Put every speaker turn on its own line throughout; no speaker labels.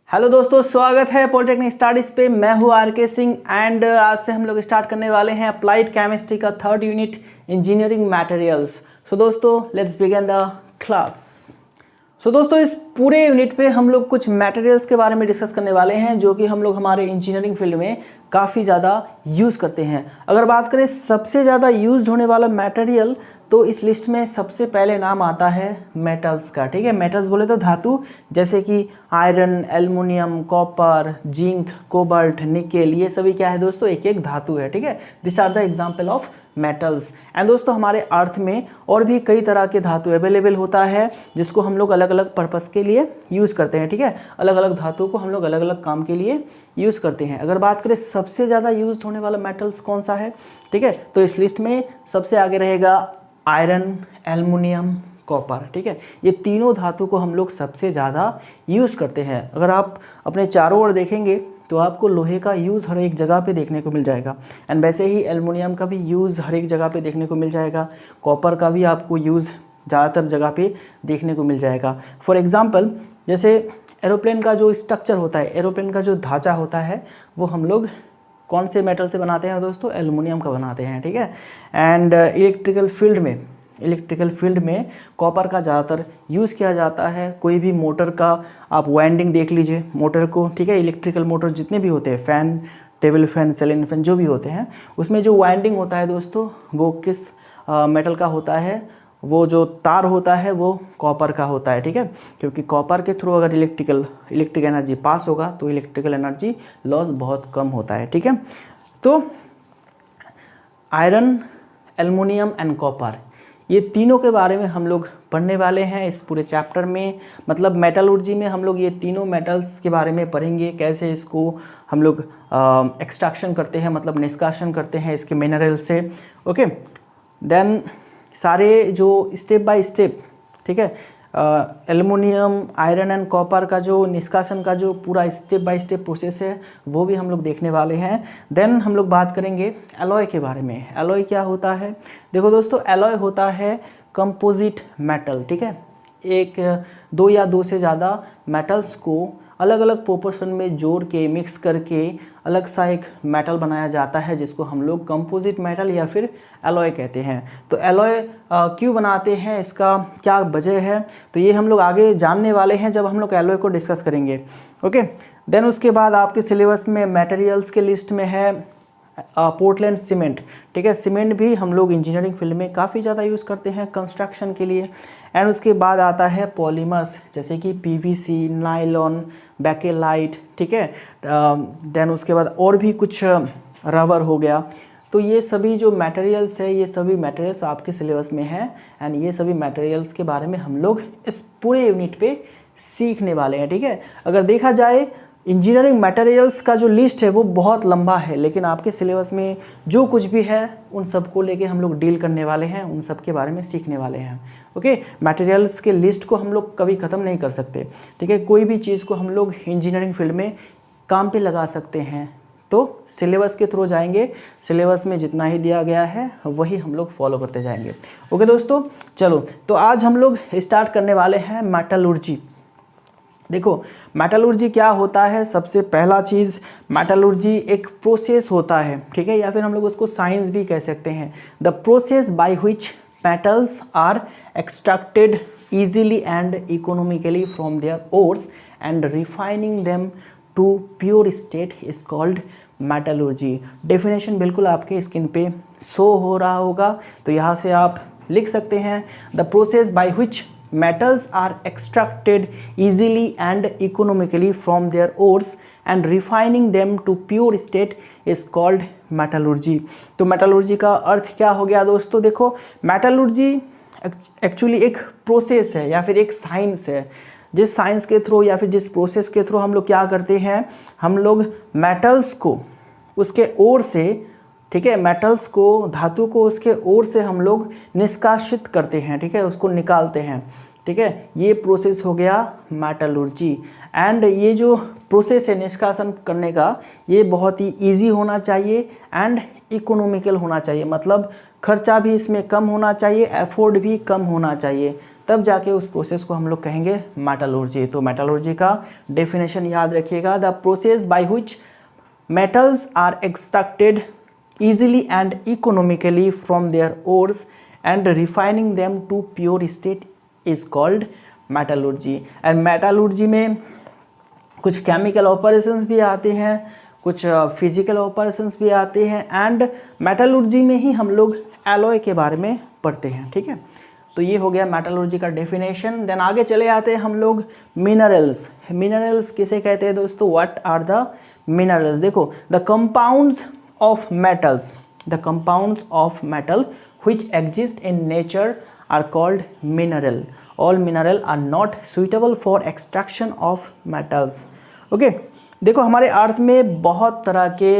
Hello दोस्तों, स्वागत है पॉलिटेक्निक स्टडीज पे। मैं हूँ आर.के. सिंह एंड आज से हम लोग स्टार्ट करने वाले हैं अप्लाइड केमिस्ट्री का थर्ड यूनिट इंजीनियरिंग मटेरियल्स। सो दोस्तों लेट्स बिगिन द क्लास। सो दोस्तों इस पूरे यूनिट पे हम लोग कुछ मटेरियल्स के बारे में डिस्कस करने वाले हैं जो कि हम लोग हमारे इंजीनियरिंग फील्ड में काफ़ी ज़्यादा यूज़ करते हैं। अगर बात करें सबसे ज़्यादा यूज होने वाला मटेरियल तो इस लिस्ट में सबसे पहले नाम आता है मेटल्स का। ठीक है, मेटल्स बोले तो धातु, जैसे कि iron, aluminium, copper, zinc, cobalt, nickel, ये सभी क्या है दोस्तों, एक एक धातु है। ठीक है, this are the example of metals. And दोस्तों हमारे अर्थ में और भी कई तरह के धातु अवेलेबल होता है जिसको हम लोग अलग अलग पर्पस के लिए यूज़ करते हैं। ठीक है, अलग अलग धातुओं को हम लोग अलग अलग काम के लिए यूज़ करते हैं। अगर बात करें सबसे ज़्यादा यूज होने वाला मेटल्स कौन सा है, ठीक है, तो इस लिस्ट में सबसे आगे रहेगा आयरन, एल्युमिनियम, कॉपर। ठीक है, ये तीनों धातु को हम लोग सबसे ज़्यादा यूज़ करते हैं। अगर आप अपने चारों ओर देखेंगे तो आपको लोहे का यूज़ हर एक जगह पे देखने को मिल जाएगा। एंड वैसे ही एल्युमिनियम का भी यूज़ हर एक जगह पे देखने को मिल जाएगा। कॉपर का भी आपको यूज़ ज़्यादातर जगह पे देखने को मिल जाएगा। फॉर एग्ज़ाम्पल जैसे एरोप्लेन का जो स्ट्रक्चर होता है, एरोप्लेन का जो ढांचा होता है, वो हम लोग कौन से मेटल से बनाते हैं दोस्तों, एल्युमिनियम का बनाते हैं। ठीक है, एंड इलेक्ट्रिकल फील्ड में कॉपर का ज़्यादातर यूज़ किया जाता है। कोई भी मोटर का आप वाइंडिंग देख लीजिए मोटर को, ठीक है, इलेक्ट्रिकल मोटर जितने भी होते हैं, fan, table fan, ceiling fan जो भी होते हैं, उसमें जो वाइंडिंग होता है दोस्तों वो किस मेटल का होता है, वो जो तार होता है वो कॉपर का होता है। ठीक है, क्योंकि कॉपर के थ्रू अगर इलेक्ट्रिक एनर्जी पास होगा तो इलेक्ट्रिकल एनर्जी लॉस बहुत कम होता है। ठीक है, तो आयरन, एल्युमिनियम एंड कॉपर, ये तीनों के बारे में हम लोग पढ़ने वाले हैं इस पूरे चैप्टर में। मतलब मेटलर्जी में हम लोग ये तीनों मेटल्स के बारे में पढ़ेंगे, कैसे इसको हम लोग एक्सट्रैक्शन करते हैं, मतलब निष्कासन करते हैं इसके मिनरल से। ओके, देन सारे जो स्टेप बाय स्टेप, ठीक है, एल्युमिनियम, आयरन एंड कॉपर का जो निष्कासन का जो पूरा स्टेप बाय स्टेप प्रोसेस है वो भी हम लोग देखने वाले हैं। देन हम लोग बात करेंगे एलॉय के बारे में। एलॉय क्या होता है, देखो दोस्तों, एलॉय होता है कंपोजिट मेटल। ठीक है, एक दो या दो से ज़्यादा मेटल्स को अलग अलग प्रोपोर्शन में जोड़ के मिक्स करके अलग सा एक मेटल बनाया जाता है जिसको हम लोग कंपोजिट मेटल या फिर एलॉय कहते हैं। तो एलॉय क्यों बनाते हैं, इसका क्या वजह है, तो ये हम लोग आगे जानने वाले हैं जब हम लोग एलॉय को डिस्कस करेंगे। ओके, देन उसके बाद आपके सिलेबस में मटेरियल्स के लिस्ट में है पोर्टलैंड सीमेंट। ठीक है, सीमेंट भी हम लोग इंजीनियरिंग फील्ड में काफ़ी ज़्यादा यूज़ करते हैं कंस्ट्रक्शन के लिए। एंड उसके बाद आता है पॉलीमर्स, जैसे कि पीवीसी, नायलॉन, बेकेलाइट। ठीक है, देन उसके बाद और भी कुछ रबर हो गया। तो ये सभी जो मटेरियल्स है, ये सभी मटेरियल्स आपके सिलेबस में है एंड ये सभी मटेरियल्स के बारे में हम लोग इस पूरे यूनिट पे सीखने वाले हैं। ठीक है, अगर देखा जाए इंजीनियरिंग मटेरियल्स का जो लिस्ट है वो बहुत लंबा है, लेकिन आपके सिलेबस में जो कुछ भी है उन सब को लेके हम लोग डील करने वाले हैं, उन सब के बारे में सीखने वाले हैं। ओके, मटेरियल्स के लिस्ट को हम लोग कभी ख़त्म नहीं कर सकते। ठीक है, कोई भी चीज़ को हम लोग इंजीनियरिंग फील्ड में काम पे लगा सकते हैं, तो सिलेबस के थ्रू जाएंगे, सिलेबस में जितना ही दिया गया है वही हम लोग फॉलो करते जाएंगे। ओके दोस्तों, चलो तो आज हम लोग स्टार्ट करने वाले हैं मेटलर्जी। देखो मेटलर्जी क्या होता है, सबसे पहला चीज़ मेटलर्जी एक प्रोसेस होता है। ठीक है, या फिर हम लोग उसको साइंस भी कह सकते हैं। The process by which metals are extracted easily and economically from their ores and refining them to pure state is called metallurgy। Definition बिल्कुल आपके स्क्रीन पे शो हो रहा होगा, तो यहाँ से आप लिख सकते हैं the process bye which metals are extracted easily and economically from their ores and refining them to pure state is called metallurgy। तो मेटलर्जी का अर्थ क्या हो गया दोस्तों, देखो मेटलर्जी एक्चुअली एक प्रोसेस है या फिर एक साइंस है, जिस साइंस के थ्रू या फिर जिस प्रोसेस के थ्रू हम लोग क्या करते हैं, हम लोग मेटल्स को उसके ओर से, ठीक है, मेटल्स को, धातु को उसके ओर से हम लोग निष्कासित करते हैं। ठीक है, उसको निकालते हैं। ठीक है, ये प्रोसेस हो गया मेटलर्जी। एंड ये जो प्रोसेस है निष्कासन करने का, ये बहुत ही ईजी होना चाहिए एंड इकोनॉमिकल होना चाहिए, मतलब खर्चा भी इसमें कम होना चाहिए, एफोर्ड भी कम होना चाहिए, तब जाके उस प्रोसेस को हम लोग कहेंगे मेटलर्जी। तो मेटलर्जी का डेफिनेशन याद रखिएगा, the process by which metals are extracted easily and economically from their ores and refining them to pure state is called metallurgy। and metallurgy में कुछ केमिकल ऑपरेशंस भी आते हैं, कुछ फिजिकल ऑपरेशंस भी आते हैं, एंड मेटलर्जी में ही हम लोग एलॉय के बारे में पढ़ते हैं। ठीक है, तो ये हो गया मेटलर्जी का डेफिनेशन। देन आगे चले आते हैं हम लोग मिनरल्स। मिनरल्स किसे कहते हैं दोस्तों? What are the minerals? देखो, the compounds of metals, the compounds of metal which exist in nature are called mineral। all mineral are not suitable for extraction of metals। Okay, देखो हमारे अर्थ में बहुत तरह के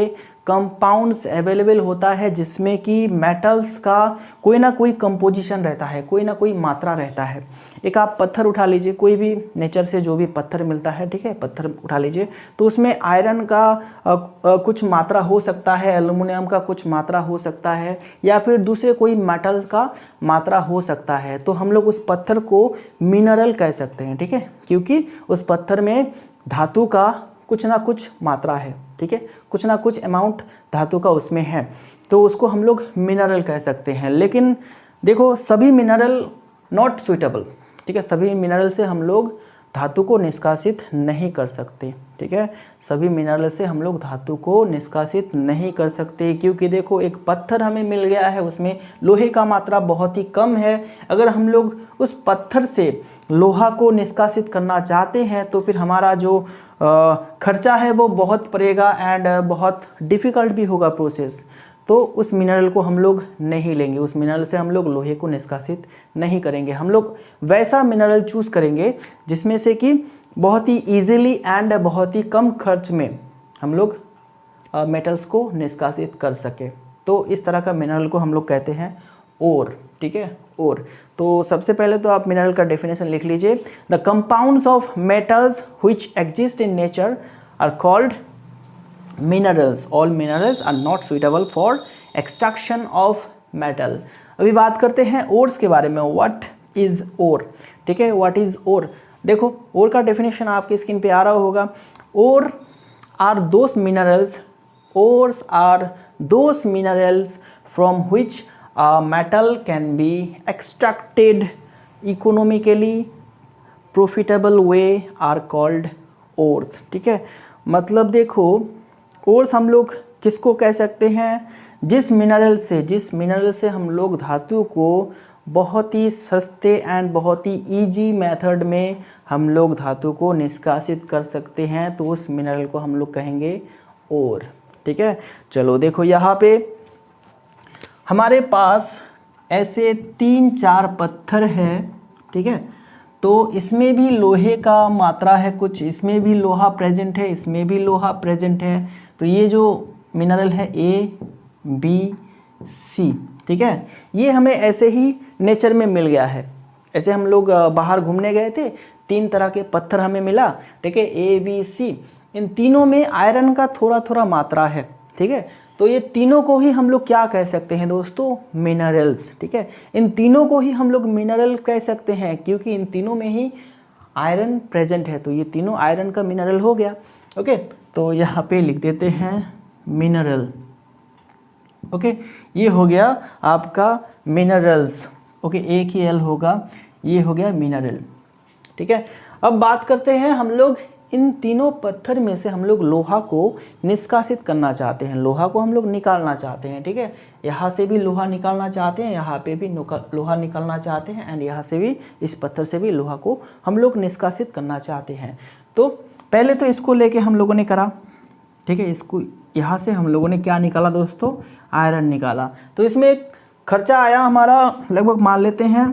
कंपाउंड्स अवेलेबल होता है जिसमें कि मेटल्स का कोई ना कोई कंपोजिशन रहता है, कोई ना कोई मात्रा रहता है। एक आप पत्थर उठा लीजिए, कोई भी नेचर से जो भी पत्थर मिलता है, ठीक है, पत्थर उठा लीजिए, तो उसमें आयरन का कुछ मात्रा हो सकता है, एल्युमिनियम का कुछ मात्रा हो सकता है, या फिर दूसरे कोई मेटल का मात्रा हो सकता है। तो हम लोग उस पत्थर को मिनरल कह सकते हैं, ठीक है, क्योंकि उस पत्थर में धातु का कुछ ना कुछ मात्रा है, ठीक है, कुछ ना कुछ अमाउंट धातु का उसमें है, तो उसको हम लोग मिनरल कह सकते हैं। लेकिन देखो, सभी मिनरल नॉट सुइटेबल, ठीक है, सभी मिनरल से हम लोग धातु को निष्कासित नहीं कर सकते, ठीक है, सभी मिनरल से हम लोग धातु को निष्कासित नहीं कर सकते, क्योंकि देखो एक पत्थर हमें मिल गया है, उसमें लोहे का मात्रा बहुत ही कम है। अगर हम लोग उस पत्थर से लोहा को निष्कासित करना चाहते हैं तो फिर हमारा जो खर्चा है वो बहुत पड़ेगा एंड बहुत डिफ़िकल्ट भी होगा प्रोसेस। तो उस मिनरल को हम लोग नहीं लेंगे, उस मिनरल से हम लोग लोहे को निष्कासित नहीं करेंगे। हम लोग वैसा मिनरल चूज़ करेंगे जिसमें से कि बहुत ही ईजिली एंड बहुत ही कम खर्च में हम लोग मेटल्स को निष्कासित कर सके। तो इस तरह का मिनरल को हम लोग कहते हैं ओर, ठीक है, ओर। तो सबसे पहले तो आप मिनरल का डेफिनेशन लिख लीजिए, the compounds of metals which exist in nature are called minerals. All minerals are not suitable for extraction of metal. अभी बात करते हैं ओर्स के बारे में। व्हाट इज ओर, ठीक है, व्हाट इज ओर। देखो, ओर का डेफिनेशन आपके स्क्रीन पे आ रहा होगा। Ore are those minerals, ores are those minerals from which metal can be extracted economically profitable way are called ores। ठीक है, मतलब देखो ores हम लोग किसको कह सकते हैं? जिस मिनरल से हम लोग धातु को बहुत ही सस्ते एंड बहुत ही इजी मेथड में हम लोग धातु को निष्कासित कर सकते हैं, तो उस मिनरल को हम लोग कहेंगे ओर। ठीक है, चलो देखो यहाँ पे हमारे पास ऐसे 3-4 पत्थर है, ठीक है, तो इसमें भी लोहे का मात्रा है कुछ, इसमें भी लोहा प्रेजेंट है, इसमें भी लोहा प्रेजेंट है। तो ये जो मिनरल है ABC, ठीक है, ये हमें ऐसे ही नेचर में मिल गया है। ऐसे हम लोग बाहर घूमने गए थे, 3 तरह के पत्थर हमें मिला, ठीक है, ABC। इन तीनों में आयरन का थोड़ा थोड़ा मात्रा है, ठीक है, तो ये तीनों को ही हम लोग क्या कह सकते हैं दोस्तों? मिनरल्स। ठीक है, इन तीनों को ही हम लोग मिनरल कह सकते हैं क्योंकि इन तीनों में ही आयरन प्रेजेंट है, तो ये तीनों आयरन का मिनरल हो गया। ओके, तो यहाँ पे लिख देते हैं मिनरल। ओके, ये हो गया आपका मिनरल्स। ओके, एक ही एल होगा, ये हो गया मिनरल। ठीक है, अब बात करते हैं हम लोग इन तीनों पत्थर में से हम लोग लोहा को निष्कासित करना चाहते हैं, लोहा को हम लोग निकालना चाहते हैं। ठीक है, यहाँ से भी लोहा निकालना चाहते हैं, यहाँ पे भी लोहा निकालना चाहते हैं, एंड यहाँ से भी, इस पत्थर से भी लोहा को हम लोग निष्कासित करना चाहते हैं। तो पहले तो इसको लेके हम लोगों ने करा, ठीक है, इसको यहाँ से हम लोगों ने क्या निकाला दोस्तों? आयरन निकाला। तो इसमें एक खर्चा आया हमारा, लगभग मान लेते हैं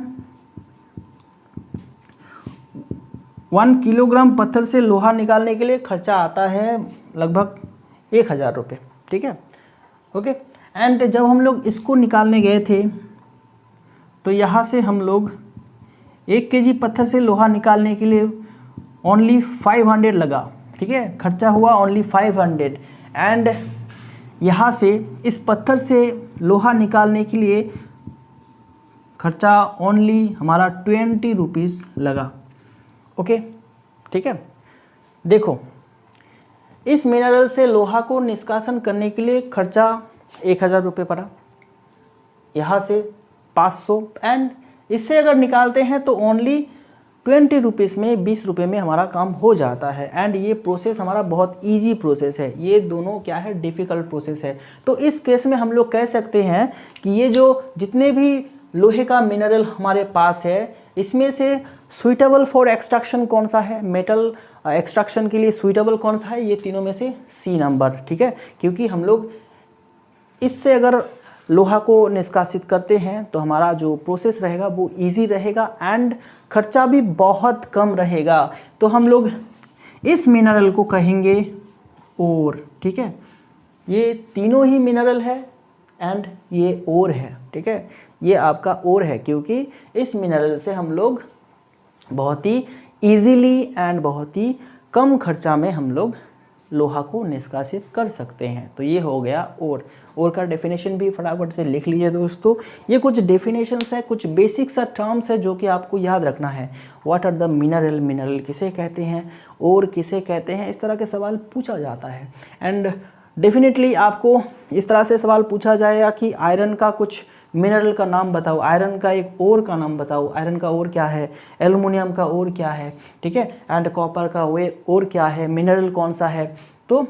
1 किलोग्राम पत्थर से लोहा निकालने के लिए खर्चा आता है लगभग 1000 रुपये। ठीक है, ओके, एंड जब हम लोग इसको निकालने गए थे तो यहाँ से हम लोग 1 केजी पत्थर से लोहा निकालने के लिए ओनली 500 लगा। ठीक है, खर्चा हुआ ओनली 500, एंड यहाँ से इस पत्थर से लोहा निकालने के लिए खर्चा ओनली हमारा 20 रुपीज़ लगा। ओके, ठीक है। देखो, इस मिनरल से लोहा को निष्कासन करने के लिए खर्चा 1000 रुपये पड़ा, यहाँ से 500, एंड इससे अगर निकालते हैं तो ओनली 20 रुपीज़ में, 20 रुपये में हमारा काम हो जाता है। एंड ये प्रोसेस हमारा बहुत इजी प्रोसेस है, ये दोनों क्या है, डिफ़िकल्ट प्रोसेस है। तो इस केस में हम लोग कह सकते हैं कि ये जो जितने भी लोहे का मिनरल हमारे पास है, इसमें से सुइटेबल फॉर एक्सट्रैक्शन कौन सा है, मेटल एक्सट्रैक्शन के लिए सुइटेबल कौन सा है, ये तीनों में से सी नंबर, ठीक है। क्योंकि हम लोग इससे अगर लोहा को निष्कासित करते हैं तो हमारा जो प्रोसेस रहेगा वो इजी रहेगा एंड खर्चा भी बहुत कम रहेगा। तो हम लोग इस मिनरल को कहेंगे ओर, ठीक है। ये तीनों ही मिनरल है एंड ये ओर है, ठीक है। ये आपका ओर है क्योंकि इस मिनरल से हम लोग बहुत ही ईजीली एंड बहुत ही कम खर्चा में हम लोग लोहा को निष्कासित कर सकते हैं। तो ये हो गया ओर का डेफिनेशन भी फटाफट से लिख लीजिए दोस्तों। ये कुछ डेफिनेशंस है, कुछ बेसिक सा टर्म्स है जो कि आपको याद रखना है। What are the mineral, mineral किसे कहते हैं, ओर किसे कहते हैं, इस तरह के सवाल पूछा जाता है। एंड डेफिनेटली आपको इस तरह से सवाल पूछा जाएगा कि आयरन का कुछ मिनरल का नाम बताओ, आयरन का एक ओर का नाम बताओ, आयरन का ओर क्या है, एल्युमिनियम का ओर क्या है, ठीक है, एंड कॉपर का ओर क्या है, मिनरल कौन सा है। तो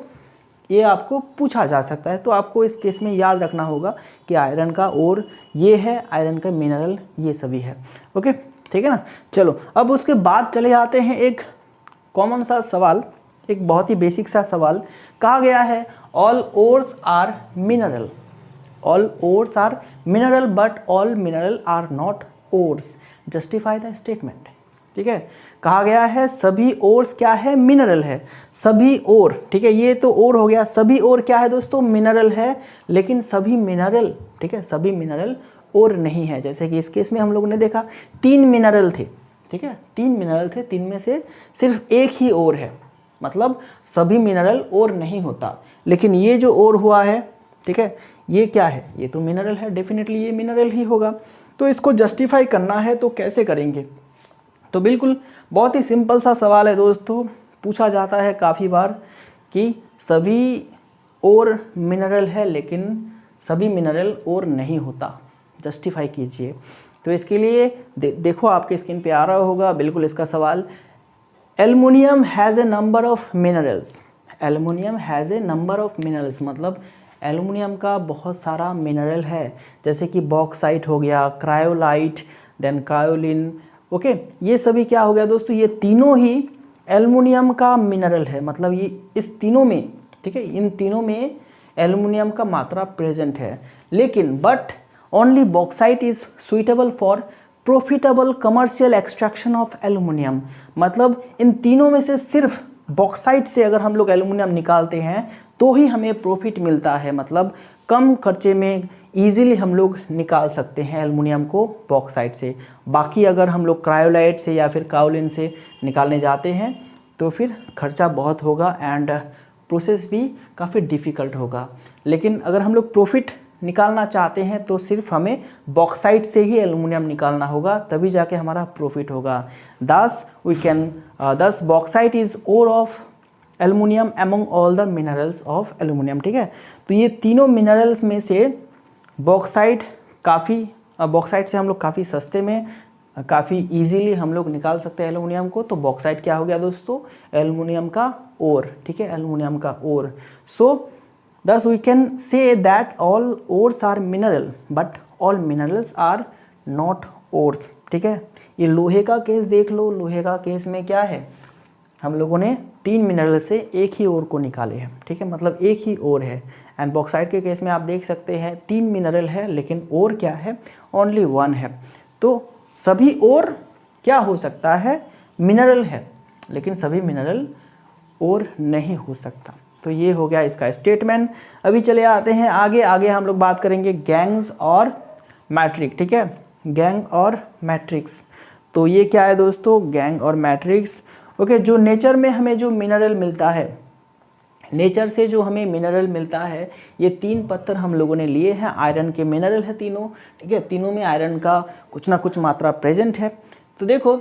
ये आपको पूछा जा सकता है। तो आपको इस केस में याद रखना होगा कि आयरन का ओर ये है, आयरन का मिनरल ये सभी है। ओके, ठीक है ना। चलो अब उसके बाद चले जाते हैं एक कॉमन सा सवाल, एक बहुत ही बेसिक सा सवाल। कहा गया है all ores are mineral, all ores are mineral but all mineral are not ores, justify the statement, ठीक है। कहा गया है सभी ओर्स क्या है, मिनरल है, सभी ओर, ठीक है। ये तो ओर हो गया, सभी ओर क्या है दोस्तों, मिनरल है, लेकिन सभी मिनरल, ठीक है, सभी मिनरल ओर नहीं है। जैसे कि इस केस में हम लोगों ने देखा 3 मिनरल थे, ठीक है, 3 मिनरल थे, 3 में से सिर्फ एक ही ओर है, मतलब सभी मिनरल ओर नहीं होता। लेकिन ये जो ओर हुआ है, ठीक है, ये क्या है, ये तो मिनरल है, डेफिनेटली ये मिनरल ही होगा। तो इसको जस्टिफाई करना है तो कैसे करेंगे। तो बिल्कुल बहुत ही सिंपल सा सवाल है दोस्तों, पूछा जाता है काफ़ी बार कि सभी और मिनरल है लेकिन सभी मिनरल और नहीं होता, जस्टिफाई कीजिए। तो इसके लिए देखो आपके स्क्रीन पे आ रहा होगा बिल्कुल इसका सवाल। Aluminium has a number of minerals, aluminium has a number of minerals, मतलब एल्युमिनियम का बहुत सारा मिनरल है, जैसे कि बॉक्साइट हो गया, क्रायोलाइट, देन कायोलिन। ओके, ये सभी क्या हो गया दोस्तों, ये तीनों ही एल्युमिनियम का मिनरल है, मतलब ये इस तीनों में, ठीक है, इन तीनों में एल्युमिनियम का मात्रा प्रेजेंट है। लेकिन but only bauxite is suitable for profitable commercial extraction of aluminium, मतलब इन तीनों में से सिर्फ बॉक्साइट से अगर हम लोग एल्युमिनियम निकालते हैं तो ही हमें प्रॉफिट मिलता है, मतलब कम खर्चे में ईजिली हम लोग निकाल सकते हैं एल्युमिनियम को बॉक्साइट से। बाकी अगर हम लोग क्रायोलाइट से या फिर कायोलिन से निकालने जाते हैं तो फिर खर्चा बहुत होगा एंड प्रोसेस भी काफ़ी डिफ़िकल्ट होगा। लेकिन अगर हम लोग प्रॉफिट निकालना चाहते हैं तो सिर्फ हमें बॉक्साइट से ही एल्युमिनियम निकालना होगा, तभी जाके हमारा प्रॉफिट होगा। Thus bauxite is ore of aluminium among all the minerals of aluminium, ठीक है। तो ये तीनों मिनरल्स में से बॉक्साइट बॉक्साइट से हम लोग काफ़ी सस्ते में काफ़ी इजीली हम लोग निकाल सकते हैं एल्युमिनियम को। तो बॉक्साइट क्या हो गया दोस्तों, एल्युमिनियम का ओर, ठीक है, एल्युमिनियम का ओर। सो thus we can say that all ores are mineral but all minerals are not ores, ठीक है। ये लोहे का केस देख लो, लोहे का केस में क्या है, हम लोगों ने 3 मिनरल से एक ही ओर को निकाले हैं, ठीक है, मतलब एक ही ओर है। एंड बॉक्साइट के केस में आप देख सकते हैं 3 मिनरल है लेकिन ओर क्या है, ओनली 1 है। तो सभी ओर क्या हो सकता है, मिनरल है, लेकिन सभी मिनरल ओर नहीं हो सकता। तो ये हो गया इसका स्टेटमेंट। अभी चले आते हैं आगे हम लोग बात करेंगे गैंग्स और मैट्रिक, ठीक है, गैंग और मैट्रिक्स। तो ये क्या है दोस्तों, गैंग और मैट्रिक्स। ओके, जो नेचर में हमें जो मिनरल मिलता है, नेचर से जो हमें मिनरल मिलता है, ये 3 पत्थर हम लोगों ने लिए हैं, आयरन के मिनरल है तीनों, ठीक है। तीनों में आयरन का कुछ ना कुछ मात्रा प्रेजेंट है। तो देखो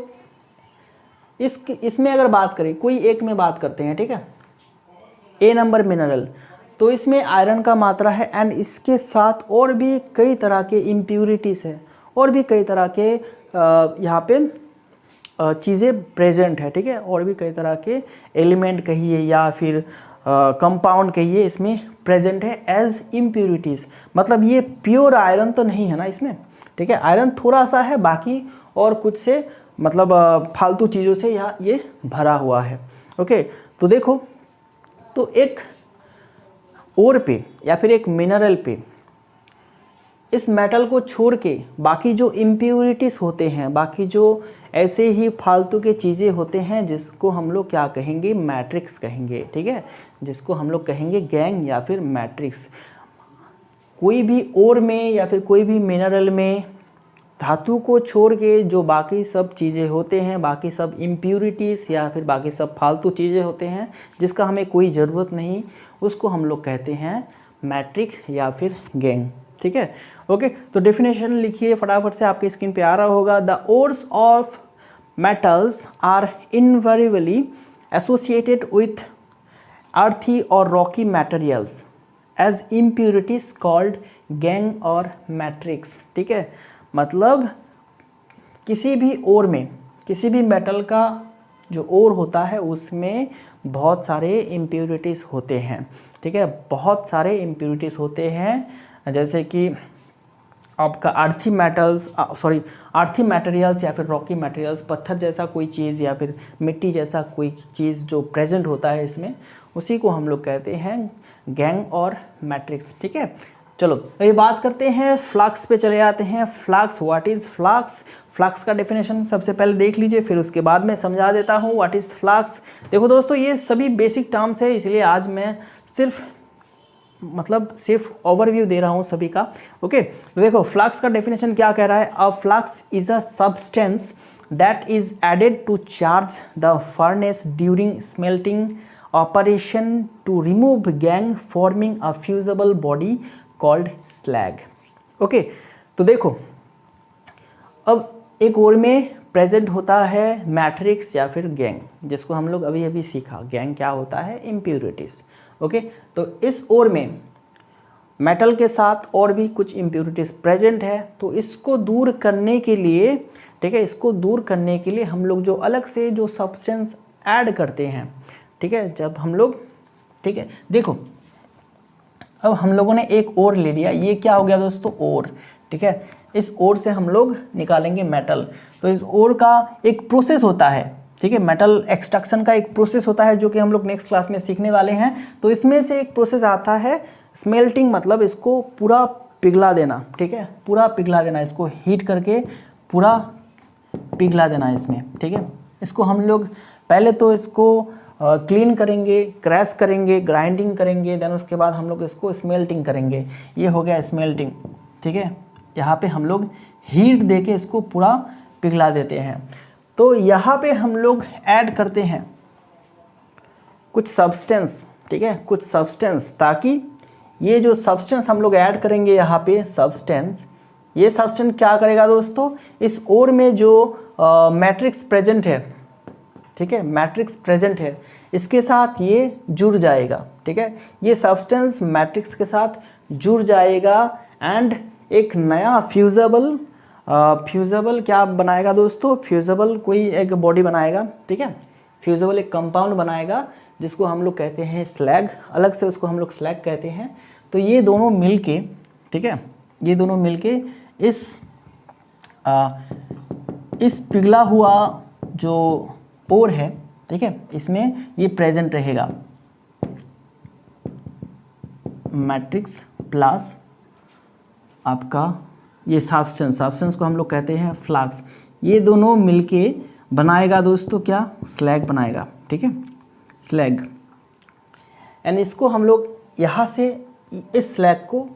इसमें अगर बात करें, कोई एक में बात करते हैं, ठीक है, ए नंबर मिनरल, तो इसमें आयरन का मात्रा है एंड इसके साथ और भी कई तरह के इम्प्यूरिटीज़ है, और भी कई तरह के यहाँ पे चीज़ें प्रेजेंट है, ठीक है, और भी कई तरह के एलिमेंट कहिए या फिर कंपाउंड कहिए इसमें प्रेजेंट है एज इम्प्यूरिटीज़। मतलब ये प्योर आयरन तो नहीं है ना इसमें, ठीक है, आयरन थोड़ा सा है, बाकी और कुछ से मतलब फालतू चीज़ों से यहाँ ये भरा हुआ है। ओके, तो देखो, तो एक ओर पे या फिर एक मिनरल पे इस मेटल को छोड़ के बाकी जो इम्प्यूरिटीज़ होते हैं, बाकी जो ऐसे ही फालतू के चीज़ें होते हैं, जिसको हम लोग क्या कहेंगे, मैट्रिक्स कहेंगे, ठीक है, जिसको हम लोग कहेंगे गैंग या फिर मैट्रिक्स। कोई भी ओर में या फिर कोई भी मिनरल में धातु को छोड़ के जो बाकी सब चीज़ें होते हैं, बाकी सब इम्प्यूरिटीज़ या फिर बाकी सब फालतू चीज़ें होते हैं जिसका हमें कोई ज़रूरत नहीं, उसको हम लोग कहते हैं मैट्रिक्स या फिर गैंग, ठीक है। ओके, तो डेफिनेशन लिखिए फटाफट से, आपके स्क्रीन पे आ रहा होगा। The ores of metals are invariably associated with earthy और rocky materials as impurities called gang और matrix, ठीक है। मतलब किसी भी ओर में, किसी भी मेटल का जो ओर होता है उसमें बहुत सारे इम्प्यूरिटीज़ होते हैं, ठीक है, बहुत सारे इम्प्यूरिटीज़ होते हैं, जैसे कि आपका अर्थी मटेरियल्स या फिर रॉकी मटेरियल्स, पत्थर जैसा कोई चीज़ या फिर मिट्टी जैसा कोई चीज़ जो प्रेजेंट होता है इसमें, उसी को हम लोग कहते हैं गैंग और मैट्रिक्स, ठीक है। चलो ये बात करते हैं फ्लक्स पे, चले आते हैं। Flux, what is flux? Flux का डेफिनेशन सबसे पहले देख लीजिए, फिर उसके बाद मैं समझा देता हूँ व्हाट इज़ फ्लक्स। देखो दोस्तों, ये सभी बेसिक टर्म्स है, इसलिए आज मैं सिर्फ ओवरव्यू दे रहा हूँ सभी का। ओके, तो देखो फ्लक्स का डेफिनेशन क्या कह रहा है। A flux is a substance that is added to charge the furnace during smelting operation to remove gangue forming a fusible body called slag. Okay, तो देखो अब एक ओर में प्रेजेंट होता है मैट्रिक्स या फिर गैंग, जिसको हम लोग अभी अभी सीखा। गैंग क्या होता है? इम्प्यूरिटीज़। ओके, तो इस ओर में मेटल के साथ और भी कुछ इम्प्यूरिटीज़ प्रेजेंट है, तो इसको दूर करने के लिए, ठीक है, इसको दूर करने के लिए हम लोग जो अलग से जो सब्सटेंस ऐड करते हैं, ठीक है, जब हम लोग, ठीक है, देखो अब हम लोगों ने एक ओर ले लिया, ये क्या हो गया दोस्तों? ओर, ठीक है। इस ओर से हम लोग निकालेंगे मेटल, तो इस ओर का एक प्रोसेस होता है, ठीक है, मेटल एक्सट्रैक्शन का एक प्रोसेस होता है जो कि हम लोग नेक्स्ट क्लास में सीखने वाले हैं। तो इसमें से एक प्रोसेस आता है स्मेल्टिंग, मतलब इसको पूरा पिघला देना, ठीक है, पूरा पिघला देना, इसको हीट करके पूरा पिघला देना इसमें, ठीक है। इसको हम लोग पहले तो इसको क्लीन करेंगे, क्रैश करेंगे, ग्राइंडिंग करेंगे, देन उसके बाद हम लोग इसको स्मेल्टिंग करेंगे। ये हो गया स्मेल्टिंग, ठीक है। यहाँ पे हम लोग हीट देके इसको पूरा पिघला देते हैं। तो यहाँ पे हम लोग ऐड करते हैं कुछ सब्सटेंस, ठीक है, कुछ सब्सटेंस, ताकि ये जो सब्सटेंस हम लोग ऐड करेंगे यहाँ पे सब्सटेंस, ये सब्सटेंस क्या करेगा दोस्तों? इस ओर में जो मैट्रिक्स प्रेजेंट है, ठीक है, मैट्रिक्स प्रेजेंट है, इसके साथ ये जुड़ जाएगा, ठीक है, ये सब्सटेंस मैट्रिक्स के साथ जुड़ जाएगा एंड एक नया फ्यूजेबल क्या बनाएगा दोस्तों? फ्यूजेबल कोई एक बॉडी बनाएगा, ठीक है, फ्यूजेबल एक कंपाउंड बनाएगा जिसको हम लोग कहते हैं स्लैग, अलग से उसको हम लोग स्लैग कहते हैं। तो ये दोनों मिलके, ठीक है, ये दोनों मिलके इस पिघला हुआ जो ओर है, ठीक है, इसमें ये प्रेजेंट रहेगा, मैट्रिक्स प्लस आपका ये सब्सटेंस को हम लोग कहते हैं फ्लक्स। ये दोनों मिलके बनाएगा दोस्तों क्या? स्लैग बनाएगा, ठीक है, स्लैग। एंड इसको हम लोग यहाँ से इस स्लैग को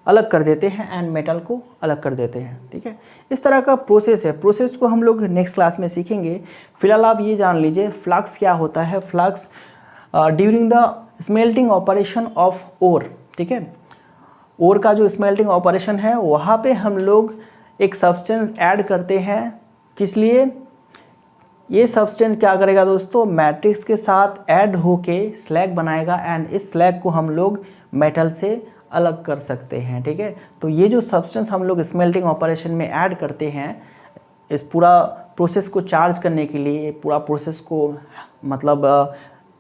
अलग कर देते हैं एंड मेटल को अलग कर देते हैं, ठीक है। इस तरह का प्रोसेस है। प्रोसेस को हम लोग नेक्स्ट क्लास में सीखेंगे। फिलहाल आप ये जान लीजिए फ्लक्स क्या होता है। Flux during the smelting operation of ore, ठीक है, ओर का जो स्मेल्टिंग ऑपरेशन है वहाँ पे हम लोग एक सब्सटेंस ऐड करते हैं। किस लिए? ये सब्सटेंस क्या करेगा दोस्तों, मैट्रिक्स के साथ ऐड होके स्लैग बनाएगा एंड इस स्लैग को हम लोग मेटल से अलग कर सकते हैं, ठीक है। तो ये जो सब्सटेंस हम लोग स्मेल्टिंग ऑपरेशन में ऐड करते हैं इस पूरा प्रोसेस को चार्ज करने के लिए, पूरा प्रोसेस को मतलब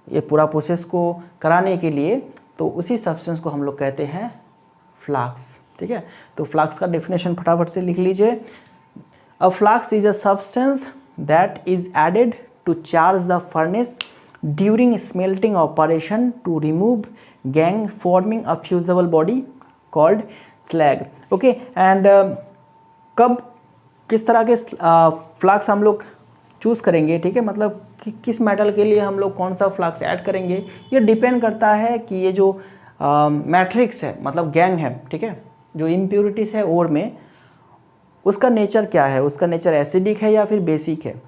ये पूरा प्रोसेस को कराने के लिए, तो उसी सब्सटेंस को हम लोग कहते हैं फ्लाक्स, ठीक है। तो फ्लाक्स का डेफिनेशन फटाफट से लिख लीजिए। A flux is a substance that is added to charge the furnace during smelting operation to remove gangue forming a fusible body called slag. Okay, and कब किस तरह के फ्लाक्स हम लोग चूज़ करेंगे, ठीक है, मतलब कि किस मेटल के लिए हम लोग कौन सा फ्लाक्स ऐड करेंगे, ये डिपेंड करता है कि ये जो मैट्रिक्स है मतलब गैंग है, ठीक है, जो इम्प्योरिटीज़ है ओर में, उसका नेचर क्या है, उसका नेचर एसिडिक है या फिर बेसिक है।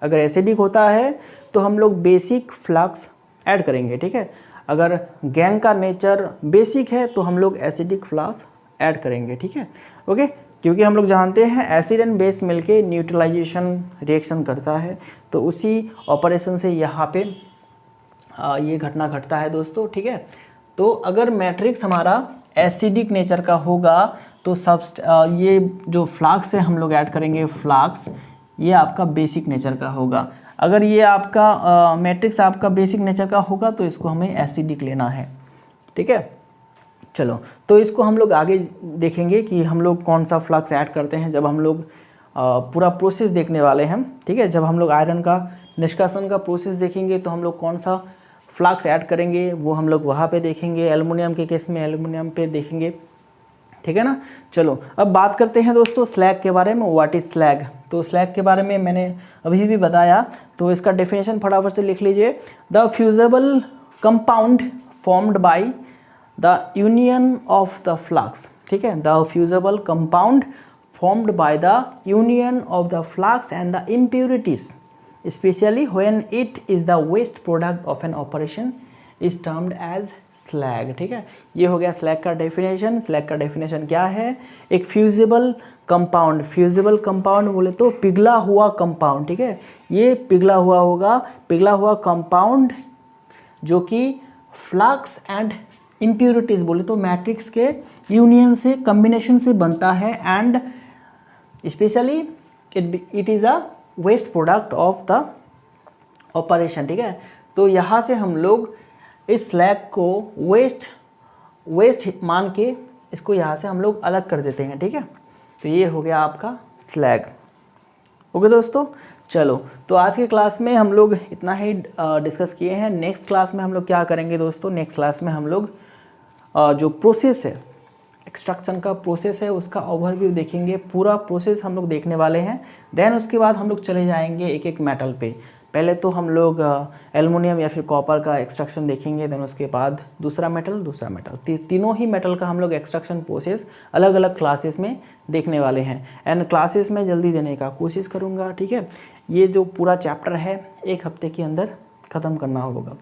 अगर एसिडिक होता है तो हम लोग बेसिक फ्लाक्स ऐड करेंगे, ठीक है। अगर गैंग का नेचर बेसिक है तो हम लोग एसिडिक फ्लाक्स ऐड करेंगे, ठीक है। ओके, क्योंकि हम लोग जानते हैं एसिड एंड बेस मिलके न्यूट्रलाइजेशन रिएक्शन करता है, तो उसी ऑपरेशन से यहाँ पे ये घटना घटता है दोस्तों, ठीक है। तो अगर मैट्रिक्स हमारा एसिडिक नेचर का होगा तो ये जो फ्लाक्स है हम लोग ऐड करेंगे फ्लाक्स, ये आपका बेसिक नेचर का होगा। अगर ये आपका मैट्रिक्स आपका बेसिक नेचर का होगा तो इसको हमें एसिडिक लेना है, ठीक है। चलो, तो इसको हम लोग आगे देखेंगे कि हम लोग कौन सा फ्लाक्स ऐड करते हैं जब हम लोग पूरा प्रोसेस देखने वाले हैं, ठीक है। जब हम लोग आयरन का निष्कासन का प्रोसेस देखेंगे तो हम लोग कौन सा फ्लाक्स ऐड करेंगे वो हम लोग वहाँ पे देखेंगे। एल्युमिनियम के केस में एल्युमिनियम पे देखेंगे, ठीक है ना। चलो, अब बात करते हैं दोस्तों स्लैग के बारे में। What is slag? तो स्लैग के बारे में मैंने अभी भी बताया, तो इसका डेफिनेशन फटाफट से लिख लीजिए। The fusible compound formed by the union of the flux, ठीक है, the fusible compound formed by the union of the flux and the impurities specially when it is the waste product of an operation is termed as slag, ठीक है। ये हो गया slag का definition. Slag का definition क्या है? एक फ्यूजिबल कंपाउंड, फ्यूजिबल कंपाउंड बोले तो पिघला हुआ कंपाउंड, ठीक है। ये पिघला हुआ होगा, पिघला हुआ कंपाउंड जो कि फ्लक्स एंड इम्प्योरिटीज बोले तो मैट्रिक्स के यूनियन से, कम्बिनेशन से बनता है and specially it is a waste product of the operation, ठीक है। तो यहाँ से हम लोग इस स्लैग को वेस्ट मान के इसको यहाँ से हम लोग अलग कर देते हैं, ठीक है। तो ये हो गया आपका स्लैग। ओके दोस्तों, चलो, तो आज के क्लास में हम लोग इतना ही डिस्कस किए हैं। नेक्स्ट क्लास में हम लोग क्या करेंगे दोस्तों? नेक्स्ट क्लास में हम लोग जो प्रोसेस है, एक्सट्रैक्शन का प्रोसेस है, उसका ओवरव्यू देखेंगे। पूरा प्रोसेस हम लोग देखने वाले हैं। देन उसके बाद हम लोग चले जाएंगे एक एक मेटल पे। पहले तो हम लोग एल्युमिनियम या फिर कॉपर का एक्सट्रैक्शन देखेंगे, देन उसके बाद दूसरा मेटल, तीनों ही मेटल का हम लोग एक्सट्रैक्शन प्रोसेस अलग अलग क्लासेस में देखने वाले हैं। एंड क्लासेस में जल्दी देने का कोशिश करूँगा, ठीक है। ये जो पूरा चैप्टर है 1 हफ्ते के अंदर ख़त्म करना होगा,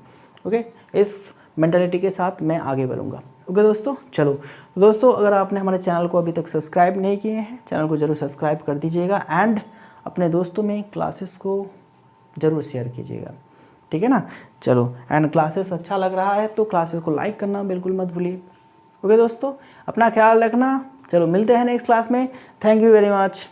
ओके। इस मेंटालिटी के साथ मैं आगे बढ़ूँगा, ओके दोस्तों। चलो दोस्तों, अगर आपने हमारे चैनल को अभी तक सब्सक्राइब नहीं किए हैं, चैनल को ज़रूर सब्सक्राइब कर दीजिएगा एंड अपने दोस्तों में क्लासेस को ज़रूर शेयर कीजिएगा, ठीक है ना। चलो, एंड क्लासेस अच्छा लग रहा है तो क्लासेस को लाइक करना बिल्कुल मत भूलिए, ओके दोस्तों। अपना ख्याल रखना। चलो, मिलते हैं नेक्स्ट क्लास में। Thank you very much.